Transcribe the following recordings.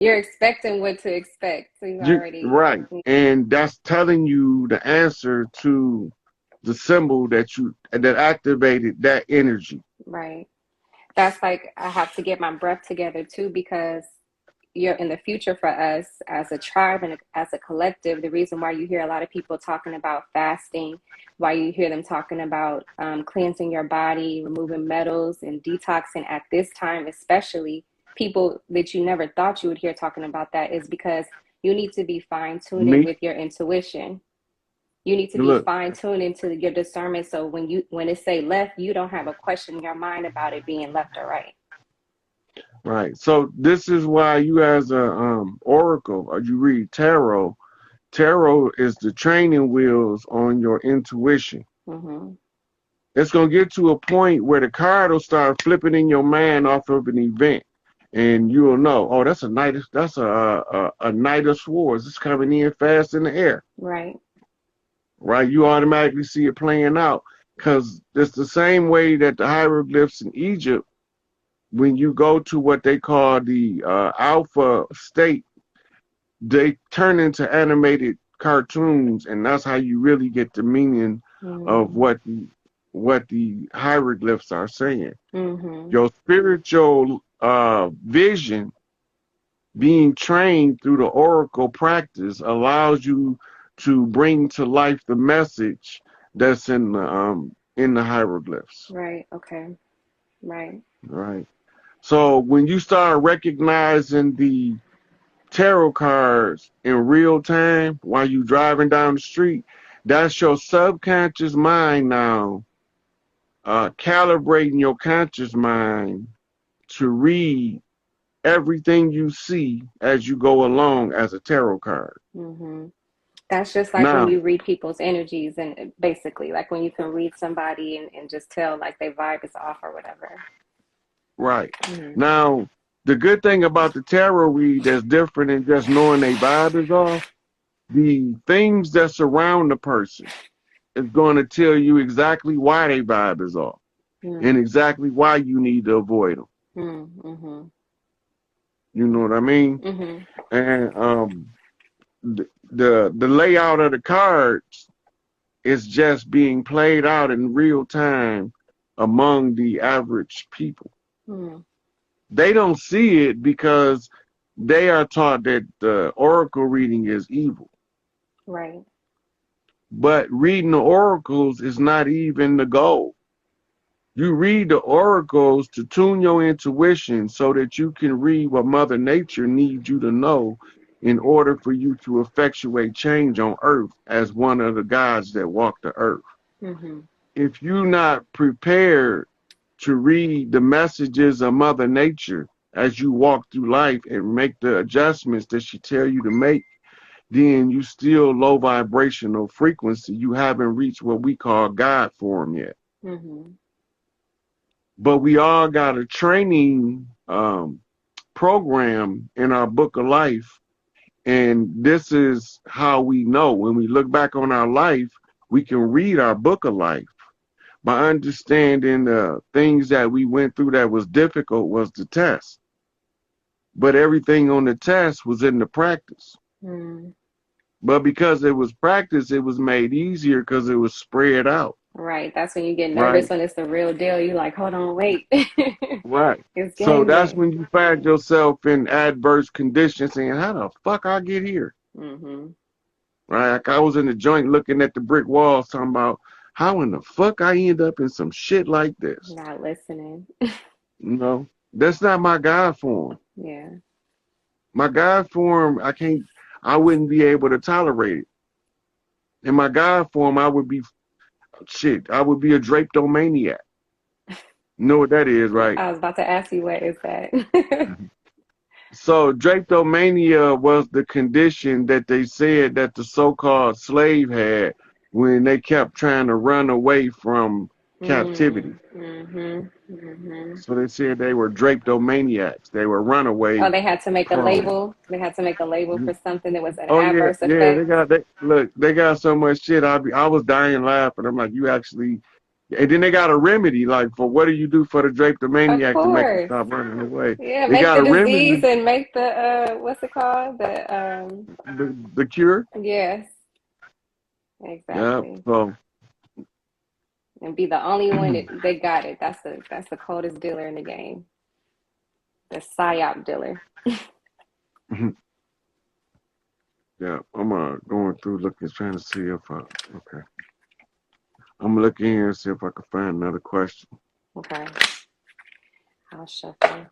You're expecting what to expect. So you already, Right. And that's telling you the answer to the symbol that activated that energy. right. That's like I have to get my breath together too because you're in the future for us as a tribe and as a collective. The reason why you hear a lot of people talking about fasting, why you hear them talking about cleansing your body, removing metals, and detoxing at this time, especially people that you never thought you would hear talking about that, is because you need to be fine tuning Me, with your intuition. You need to be look, fine tuned into your discernment. So when it say left, you don't have a question in your mind about it being left or right. right. So this is why you as a oracle or you read tarot. Tarot is the training wheels on your intuition. Mm-hmm. It's gonna get to a point where the card will start flipping in your mind off of an event, and you'll know, oh, that's a knight of swords. It's coming in fast in the air, Right. right? You automatically see it playing out because it's the same way that the hieroglyphs in Egypt, when you go to what they call the alpha state, they turn into animated cartoons, and that's how you really get the meaning of Mm-hmm. what the hieroglyphs are saying. Mm-hmm. Your spiritual vision being trained through the oracle practice allows you to bring to life the message that's in the hieroglyphs, Right. Okay. Right. right? So when you start recognizing the tarot cards in real time while you driving down the street, that's your subconscious mind now calibrating your conscious mind to read everything you see as you go along as a tarot card. Mm-hmm. That's just like when Now, you read people's energies and basically like when you can read somebody and just tell like their vibe is off or whatever. right. Mm-hmm. Now, the good thing about the tarot read that's different than just knowing they vibe is off, the things that surround the person is going to tell you exactly why they vibe is off and exactly why you need to avoid them. Mm-hmm. You know what I mean? Mm-hmm. And the layout of the cards is just being played out in real time among the average people. Mm-hmm. They don't see it because they are taught that the oracle reading is evil. Right. But reading the oracles is not even the goal. You read the oracles to tune your intuition so that you can read what Mother Nature needs you to know in order for you to effectuate change on earth as one of the gods that walk the earth. Mm-hmm. If you're not prepared to read the messages of Mother Nature as you walk through life and make the adjustments that she tell you to make, then you still low vibrational frequency. You haven't reached what we call God form yet. Mm-hmm. But we all got a training program in our book of life. And this is how we know when we look back on our life, we can read our book of life by understanding the things that we went through that was difficult was the test. But everything on the test was in the practice. Mm-hmm. But because it was practice, it was made easier because it was spread out. Right. That's when you get nervous Right. when it's the real deal. You like, hold on, wait. Right. It's So game that's day. when you find yourself in adverse conditions saying, how the fuck I get here? Mm-hmm. Right. Like I was in the joint looking at the brick walls talking about how in the fuck I end up in some shit like this. Not listening. You know, that's not my God form. Yeah. My God form, I wouldn't be able to tolerate it. In my God form, I would be a drapetomaniac. You know what that is, right? I was about to ask you what is that? So drapetomania was the condition that they said that the so-called slave had when they kept trying to run away from captivity. Mm-hmm. Mm-hmm. So they said they were drapetomaniacs. They were runaway Oh, they had to make a prone. label. They had to make a label for something that was an Oh yeah, adverse yeah. effect. They got so much shit. I was dying laughing. I'm like, you actually And then they got a remedy, like for what do you do for the Of drapetomaniac to make them course. stop running away? Yeah, They make got the a remedy, disease and make the what's it called? The the cure. yes, Yeah. exactly. So And be the only one that they got it. That's the coldest dealer in the game. The psyop dealer. yeah, I'm going through looking, trying to see if I okay. I'm gonna look in here and see if I can find another question. Okay. I'll shuffle.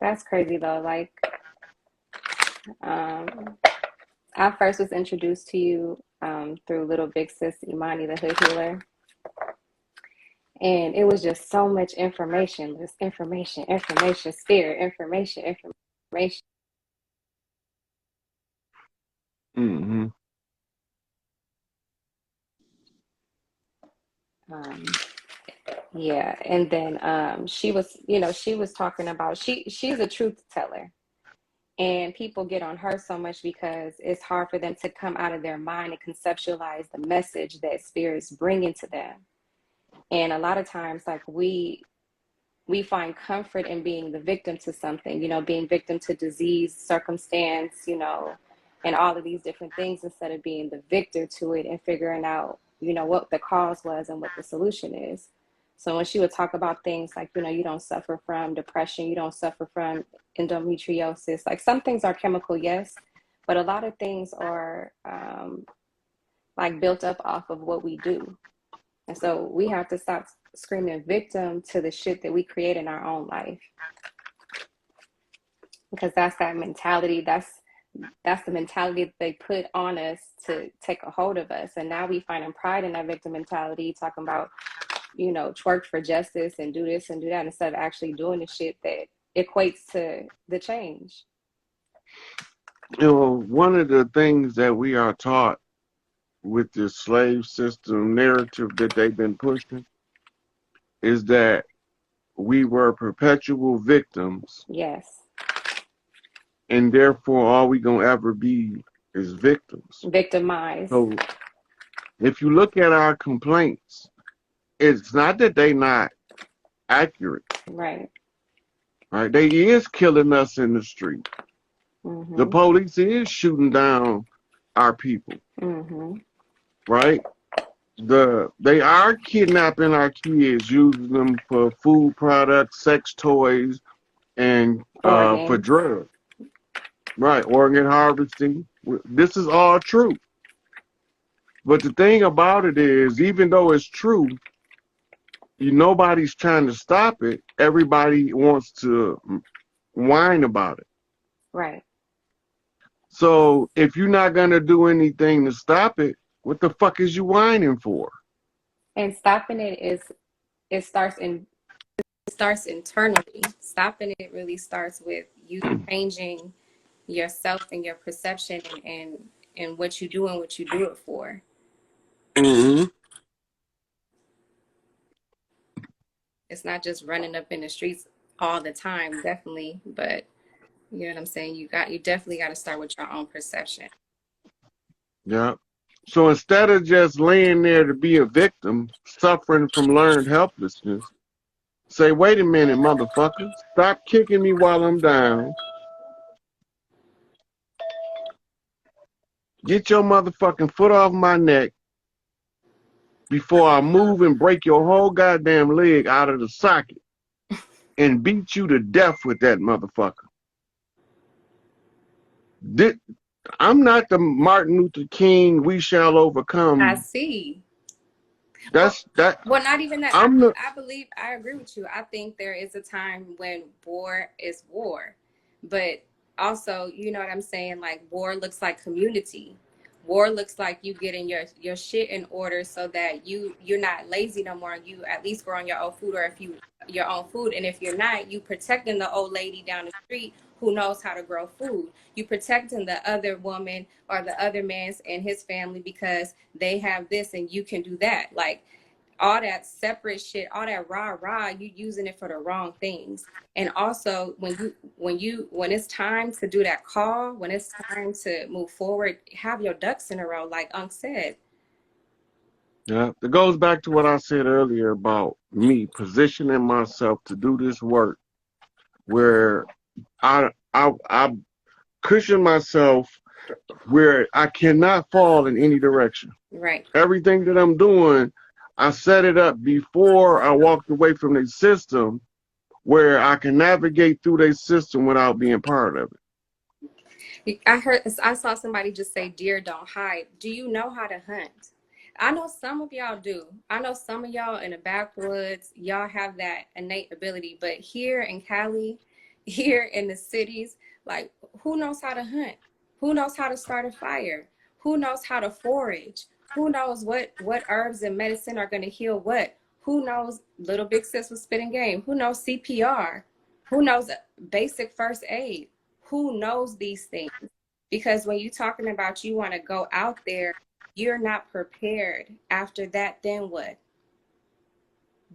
That's crazy though. Like, um, I first was introduced to you through little big sis Imani, the hood healer. And it was just so much information, just information, information, spirit, information, information. Mm-hmm. Um, yeah, and then she was, she was talking about she's a truth teller, and people get on her so much because it's hard for them to come out of their mind and conceptualize the message that spirit's bringing to them. And a lot of times, like we find comfort in being the victim to something, being victim to disease, circumstance, and all of these different things instead of being the victor to it and figuring out, what the cause was and what the solution is. So when she would talk about things like, you don't suffer from depression, you don't suffer from endometriosis, like some things are chemical, yes, but a lot of things are like built up off of what we do. And so we have to stop screaming victim to the shit that we create in our own life. Because that's that mentality. That's the mentality that they put on us to take a hold of us. And now we finding pride in that victim mentality, talking about, twerk for justice and do this and do that instead of actually doing the shit that equates to the change. One of the things that we are taught with this slave system narrative that they've been pushing is that we were perpetual victims, Yes. and therefore all we gonna ever be is victims. Victimized. So if you look at our complaints, it's not that they not accurate, Right. right? They is killing us in the street. The Mm-hmm. police is shooting down our people, Mm-hmm. right? They are kidnapping our kids, using them for food products, sex toys, and for Organs. drugs, right? Organ harvesting. This is all true. But the thing about it is, even though it's true, nobody's trying to stop it. Everybody wants to whine about it. Right. So if you're not gonna do anything to stop it, what the fuck is you whining for? And stopping it it starts in it starts internally. Stopping it really starts with you changing yourself and your perception and what you do and what you do it for. Mm-hmm. It's not just running up in the streets all the time, definitely, but you know what I'm saying? You definitely got to start with your own perception. Yeah. So instead of just laying there to be a victim, suffering from learned helplessness, say, wait a minute, motherfucker. Stop kicking me while I'm down. Get your motherfucking foot off my neck before I move and break your whole goddamn leg out of the socket and beat you to death with that motherfucker. I'm not the Martin Luther King, we shall I overcome. see. Well, That's that. well, not even that. I'm the. I believe I agree with you. I think there is a time when war is war, but also, you know what I'm saying? Like war looks like community. War looks like you getting your shit in order so that you're not lazy no more. You at least grow on your own food, or if you your own food, and if you're not, you protecting the old lady down the street who knows how to grow food. You protecting the other woman or the other man's and his family because they have this and you can do that. Like All that separate shit, all that rah rah, you using it for the wrong things. And also when it's time to do that call, when it's time to move forward, have your ducks in a row, like Unc said. Yeah, it goes back to what I said earlier about me positioning myself to do this work where I cushion myself where I cannot fall in any direction. Right. Everything that I'm doing, I set it up before I walked away from the system where I can navigate through their system without being part of it. I saw somebody just say deer don't hide. Do you know how to hunt? I know some of y'all do. I know some of y'all in the backwoods, y'all have that innate ability. But here in Cali, here in the cities, like who knows how to hunt? Who knows how to start a fire? Who knows how to forage? Who knows what herbs and medicine are gonna heal what? Who knows little big sis was spitting game? Who knows CPR? Who knows basic first aid? Who knows these things? Because when you're talking about you want to go out there, you're not prepared. After that, then what?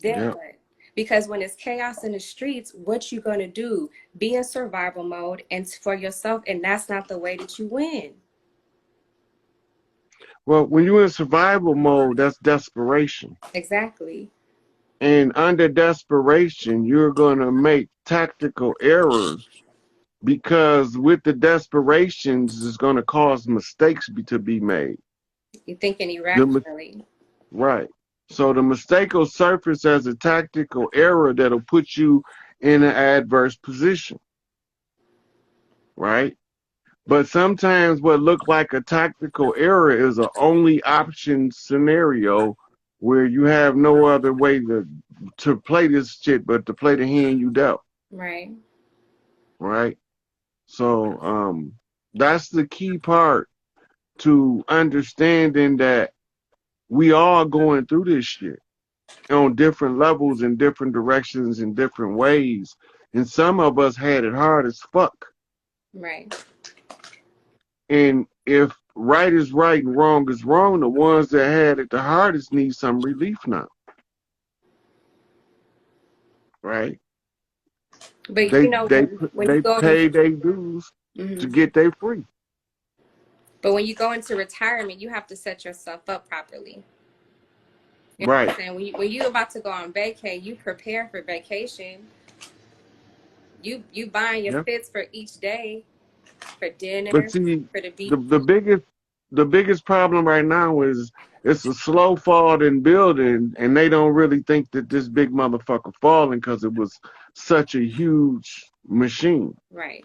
Then Yeah. what? Because when it's chaos in the streets, what you gonna do? Be in survival mode and for yourself, and that's not the way that you win. Well, when you're in survival mode, that's desperation. Exactly. And under desperation, you're going to make tactical errors because with the desperations, it's going to cause mistakes to be made. You're thinking The, irrationally. right. So the mistake will surface as a tactical error that'll put you in an adverse position, right? But sometimes what look like a tactical error is a only option scenario where you have no other way to play this shit but to play the hand you dealt, Right. right? So that's the key part to understanding that we all going through this shit on different levels in different directions in different ways. And some of us had it hard as fuck. Right. And if right is right and wrong is wrong, the ones that had it the hardest need some relief now, right? But They you know, they when you they go pay their dues to mhm. get their free. But when you go into retirement, you have to set yourself up properly. You know what Right. I'm saying? When you about to go on vacay, you prepare for vacation. You buying your Yeah. fits for each day, for But dinner, see, for the beach. the biggest problem right now is it's a slow fall in building, and they don't really think that this big motherfucker falling because it was such a huge machine, Right.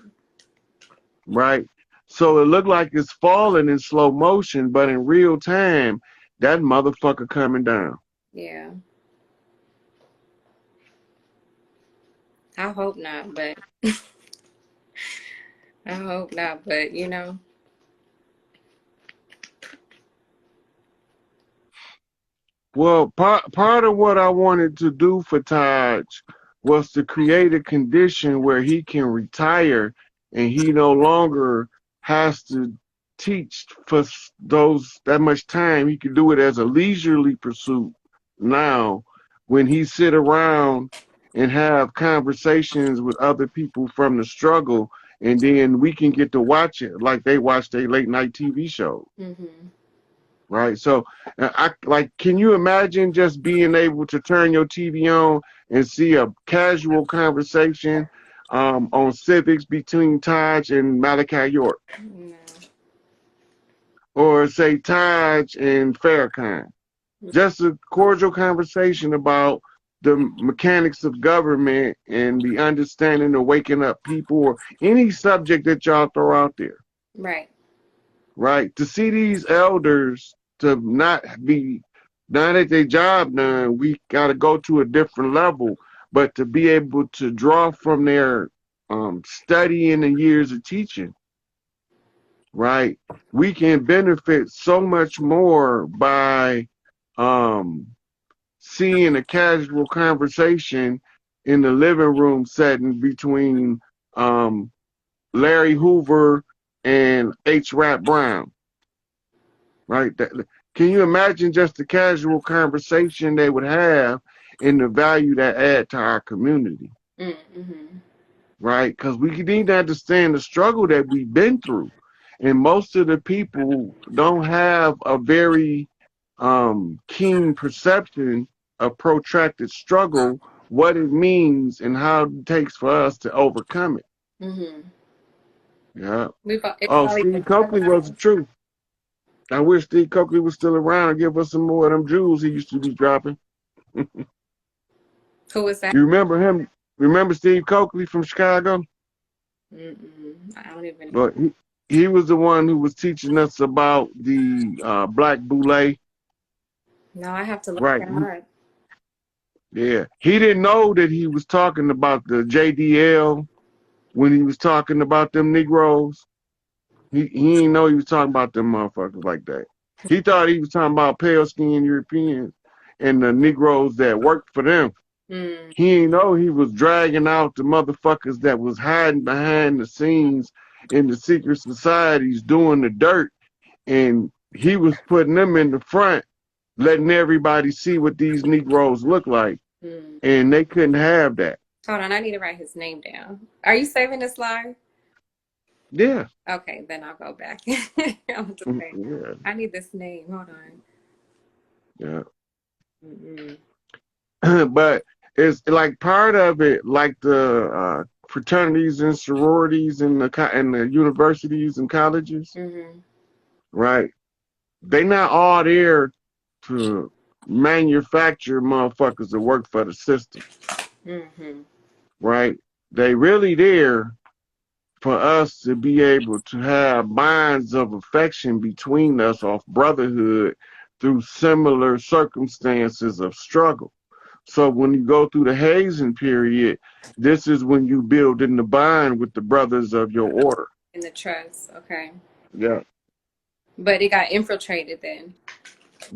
right? So it looked like it's falling in slow motion, but in real time, that motherfucker coming down. Yeah. I hope not, but I hope not, but you know. Well, part of what I wanted to do for Taj was to create a condition where he can retire and he no longer has to teach for those that much time. He can do it as a leisurely pursuit now when he sit around and have conversations with other people from the struggle, and then we can get to watch it like they watch their late night TV show. Hmm. Right. So, I like. Can you imagine just being able to turn your TV on and see a casual conversation on civics between Taj and Malachi York, No. or say Taj and Farrakhan? Just a cordial conversation about the mechanics of government and the understanding of waking up people, or any subject that y'all throw out there. Right. Right? To see these elders to not at their job done, we got to go to a different level, but to be able to draw from their studying and years of teaching, right? We can benefit so much more by um, seeing a casual conversation in the living room setting between um, Larry Hoover and H. Rap Brown, right? Can you imagine just the casual conversation they would have and the value that add to our community, Mm-hmm. right? Because we need to understand the struggle that we've been through. And most of the people don't have a very keen perception of protracted struggle, what it means, and how it takes for us to overcome it. Mm-hmm. Yeah. It's Oh, always been Steve talked Coakley was the about. truth. I wish Steve Coakley was still around and give us some more of them jewels he used to be dropping. Who was that? You remember him? Remember Steve Coakley from Chicago? Mm-mm. I don't even. Well, he was the one who was teaching us about the Black Boule. No, I have to look Right. him up. Yeah. He didn't know that he was talking about the JDL when he was talking about them Negroes. He didn't know he was talking about them motherfuckers like that. He thought he was talking about pale skinned Europeans and the Negroes that worked for them. Mm. He didn't know he was dragging out the motherfuckers that was hiding behind the scenes in the secret societies doing the dirt. And he was putting them in the front, letting everybody see what these Negroes look like. Mm. And they couldn't have that. Hold on, I need to write his name down. Are you saving this live? Yeah. Okay, then I'll go back. I'm just saying, Yeah. I need this name. Hold on. Yeah. Mm-mm. But it's like part of it, like the fraternities and sororities and the universities and colleges, Mm-hmm. right? They not all there to manufacture motherfuckers that work for the system, Mm-hmm. right? They really there for us to be able to have bonds of affection between us off brotherhood through similar circumstances of struggle. So when you go through the hazing period, this is when you build in the bond with the brothers of your order. In the trust, okay. Yeah, But it got infiltrated then.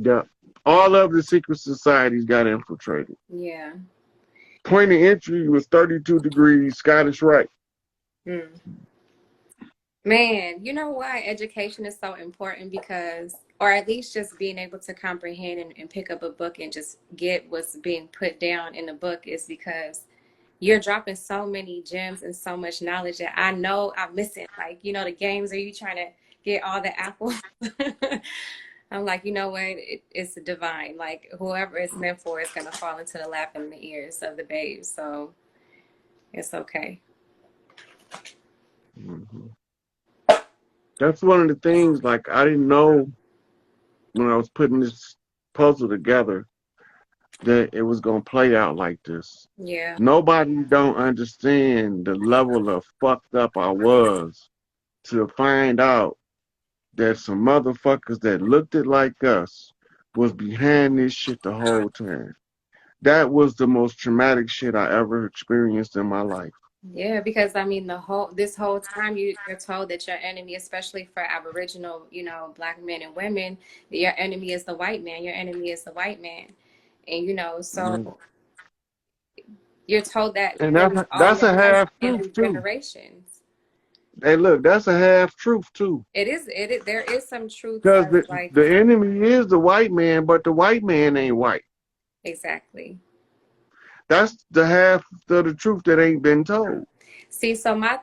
yeah. All of the secret societies got infiltrated. Yeah. Point of entry was 32 degrees Scottish Rite. Mm. Man, you know why education is so important? Because, or at least just being able to comprehend and pick up a book and just get what's being put down in the book is because you're dropping so many gems and so much knowledge that I know I'm missing. Like, the games, are you trying to get all the apples? I'm like, you know what? It's divine. Like, whoever it's meant for is going to fall into the lap and the ears of the babes. So it's okay. Mhm. That's one of the things, like, I didn't know when I was putting this puzzle together that it was going to play out like this. Yeah. Nobody don't understand the level of fucked up I was to find out that some motherfuckers that looked it like us was behind this shit the whole time. That was the most traumatic shit I ever experienced in my life. Yeah, because I mean this whole time you're told that your enemy, especially for Aboriginal, black men and women, that your enemy is the white man. Your enemy is the white man. And Mhm. so you're told that And really all that's your a life half and truth through too. generations. Hey, look, that's a half truth too. It is there is some truth Because of like the enemy is the white man, but the white man ain't white. exactly. That's the half of the truth that ain't been told. See, so my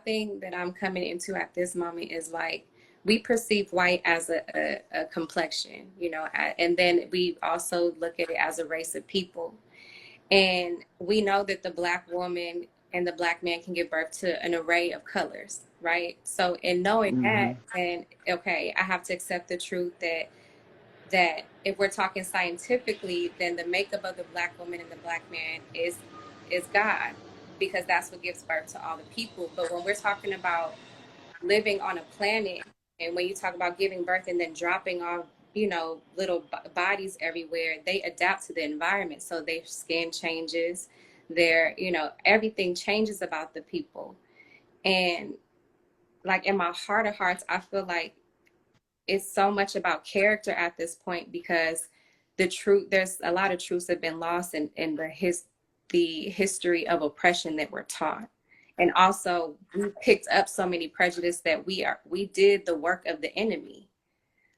thing that I'm coming into at this moment is like we perceive white as a complexion, and then we also look at it as a race of people. And we know that the black woman and the black man can give birth to an array of colors, right? So in knowing Hmm. that, then okay, I have to accept the truth that if we're talking scientifically, then the makeup of the black woman and the black man is God, because that's what gives birth to all the people. But when we're talking about living on a planet, and when you talk about giving birth and then dropping off, little bodies everywhere, they adapt to the environment. So their skin changes, their, everything changes about the people. And like in my heart of hearts, I feel like it's so much about character at this point because there's a lot of truths that have been lost in the history of oppression that we're taught. And also we picked up so many prejudice that we did the work of the enemy.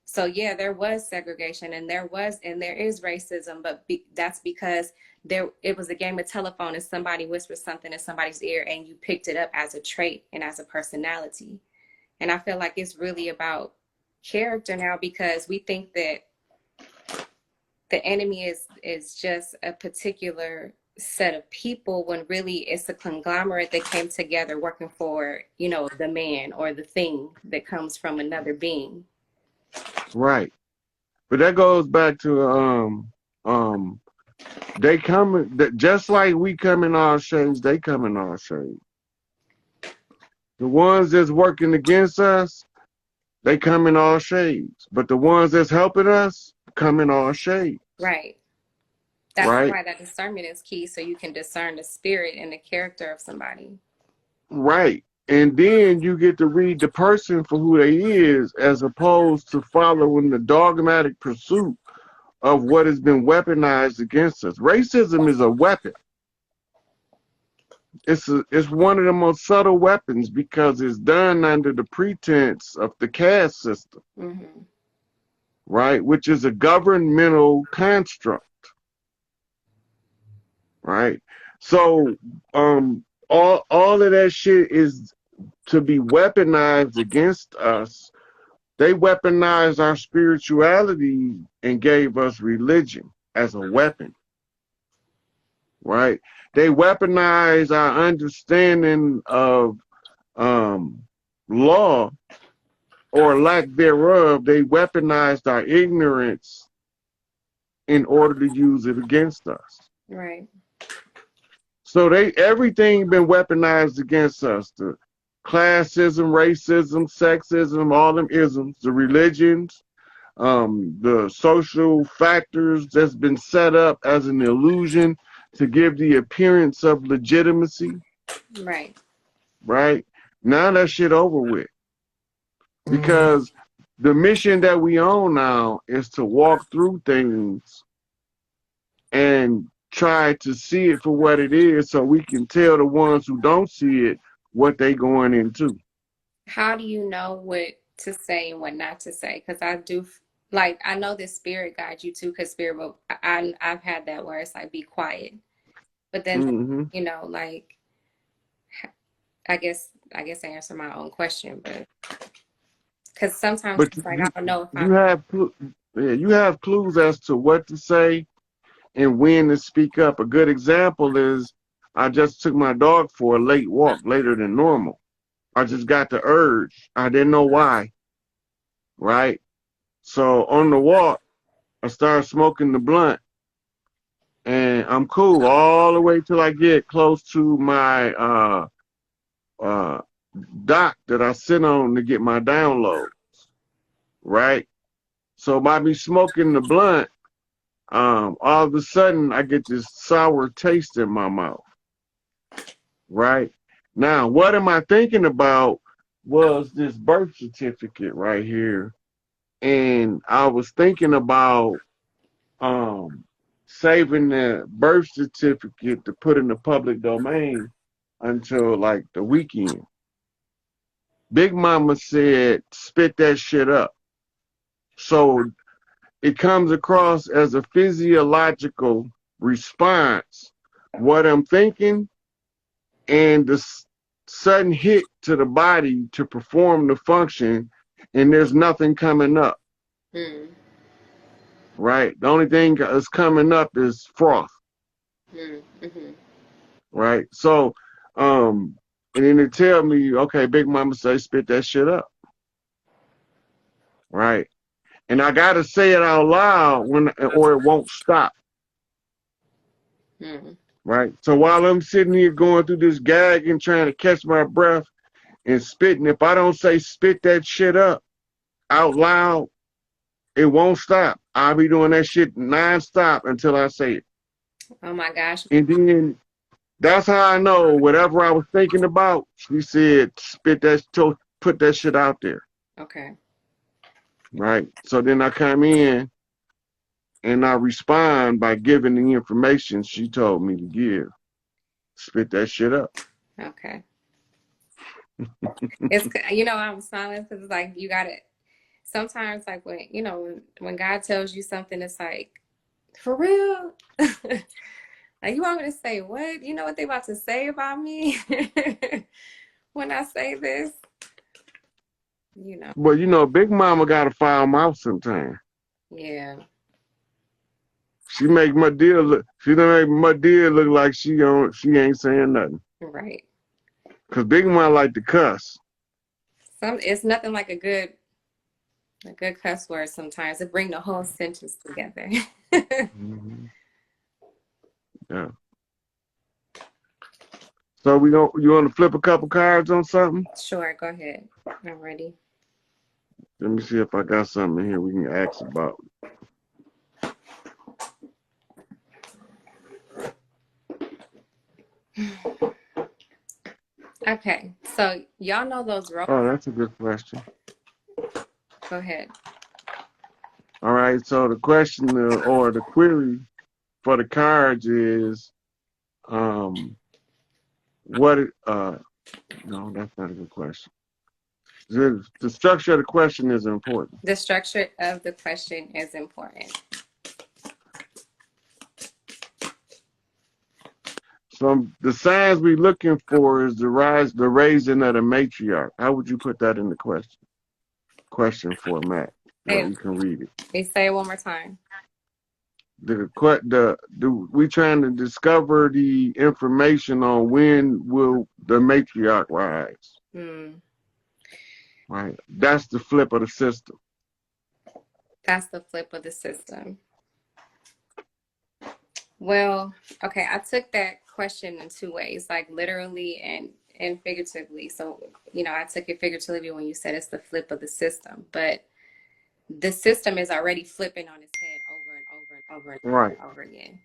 So yeah, there was segregation and there is racism, but that's because it was a game of telephone and somebody whispered something in somebody's ear and you picked it up as a trait and as a personality. And I feel like it's really about character now because we think that the enemy is just a particular set of people when really it's a conglomerate that came together working for, the man or the thing that comes from another being. Right. But that goes back to um they come just like we come in our shades, they come in our shades. The ones that's working against us, they come in all shades. But the ones that's helping us come in all shades. Right. That's Right? why that discernment is key, so you can discern the spirit and the character of somebody. Right. And then you get to read the person for who they is as opposed to following the dogmatic pursuit of what has been weaponized against us. Racism is a weapon. It's one of the most subtle weapons because it's done under the pretense of the caste system, Mm-hmm. right? Which is a governmental construct, right? So all of that shit is to be weaponized against us. They weaponized our spirituality and gave us religion as a weapon, right? They weaponize our understanding of law or lack thereof. They weaponized our ignorance in order to use it against us. Right. So everything been weaponized against us. The classism, racism, sexism, all them isms, the religions, the social factors that's been set up as an illusion to give the appearance of legitimacy. Right. Right? Now that shit over with. Because the mission that we own now is to walk through things and try to see it for what it is so we can tell the ones who don't see it what they going into. How do you know what to say and what not to say? Because I do, like, I know that spirit guides you too, because spirit will, I've had that where it's like, be quiet. But then, Mm-hmm. like, I guess I answer my own question, but because sometimes But it's like, I don't know if I, you have clues as to what to say and when to speak up. A good example is I just took my dog for a late walk, later than normal. I just got the urge. I didn't know why, right? So on the walk, I started smoking the blunt, and I'm cool all the way till I get close to my uh, dock that I sit on to get my downloads, right? So by me smoking the blunt, all of a sudden I get this sour taste in my mouth, right? Now, what am I thinking about was this birth certificate right here. And I was thinking about saving the birth certificate to put in the public domain until like the weekend. Big Mama said, spit that shit up. So it comes across as a physiological response. What I'm thinking and the sudden hit to the body to perform the function, and there's nothing coming up, hmm, right? The only thing that's coming up is froth, hmm, hmm, right? So, and then they tell me, okay, Big Mama say, spit that shit up, right? And I gotta say it out loud or it won't stop, hmm. right? So while I'm sitting here going through this gag and trying to catch my breath and spitting, if I don't say spit that shit up out loud, it won't stop. I'll be doing that shit nonstop until I say it. Oh my gosh. And then that's how I know whatever I was thinking about, she said, put that shit out there. Okay. Right. So then I come in and I respond by giving the information she told me to give. Spit that shit up. Okay. It's, I'm smiling because it's like, you got it. sometimes like when when God tells you something, it's like, for real? Like, you want me to say what? You know what they about to say about me when I say this? You know. But Big Mama got a foul mouth sometimes. Yeah. She make my deal look. She don't make my deal look like she ain't saying nothing. Right. Cause Big Mama like to cuss. It's nothing like a good cuss word sometimes. It bring the whole sentence together. Mhm. Yeah. So you want to flip a couple cards on something? Sure, go ahead. I'm ready. Let me see if I got something here we can ask about. Okay. So y'all know those ropes. Oh, that's a good question. Go ahead. All right. So the question or the query for the cards is, um, what? No, that's not a good question. The structure of the question is important. The structure of the question is important. So the signs we're looking for is the raising of the matriarch. How would you put that in the question format where Hey, you can read it? say it one more time. We trying to discover the information on when will the matriarch rise? Hmm. Right. That's the flip of the system. That's the flip of the system. Well, okay, I took that question in two ways, like literally and figuratively. So, I took it figuratively when you said it's the flip of the system, but the system is already flipping on its head over and over and over and over Right. and over again.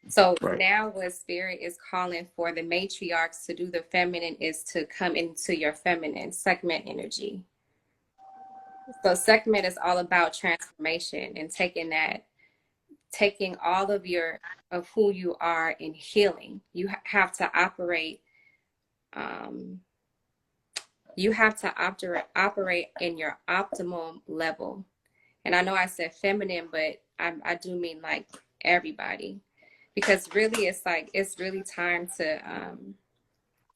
So Right. now what spirit is calling for the matriarchs to do the feminine is to come into your feminine segment energy. So segment is all about transformation and taking all of who you are in healing. Have to operate um, you have to operate in your optimum level. And I know I said feminine, but I do mean like everybody, because really it's really time to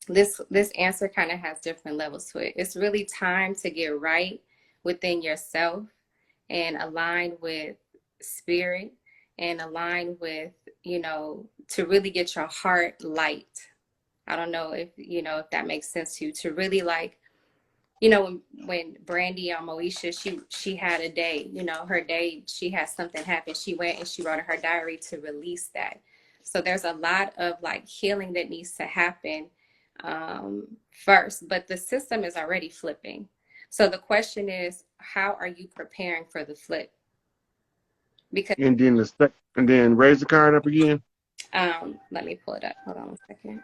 this answer kind of has different levels to it. It's really time to get right within yourself and align with spirit and align with, to really get your heart light. I don't know if that makes sense to you, to really like, when Brandy or Moesha, she had a day, her day, she had something happen. She went and she wrote in her diary to release that. So there's a lot of like healing that needs to happen first, but the system is already flipping. So the question is, how are you preparing for the flip? Because And then raise the card up again. let me pull it up. Hold on a second.